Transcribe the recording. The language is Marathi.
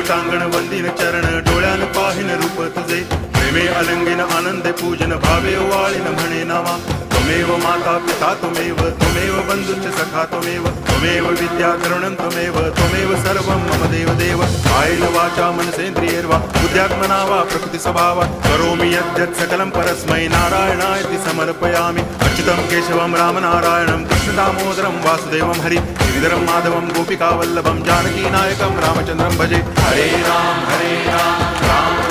टांगण वंदिन चरण डोळ्यान पाहिन रूप तुझे प्रेमे अलंगिन आनंदे पूजन भावे वाळीन म्हणे नावा त्वमेव माता पिता त्वमेव बंधुश्च सखा त्वमेव विद्या करुणं त्वमेव सर्वं मम देव कायेन वाचा मनसेन्द्रियैर्वा बुद्ध्यात्मना वा प्रकृति स्वभावात् करोमि यद्यत् सकलं परस्मै नारायणायति समर्पयामि अच्युतं केशवं रामनारायणं कृष्णदामोदरं वासुदेवं हरि गिरिधरं माधवं गोपिकावल्लभं जानकीनायकं रामचन्द्रं भजे हरे राम राम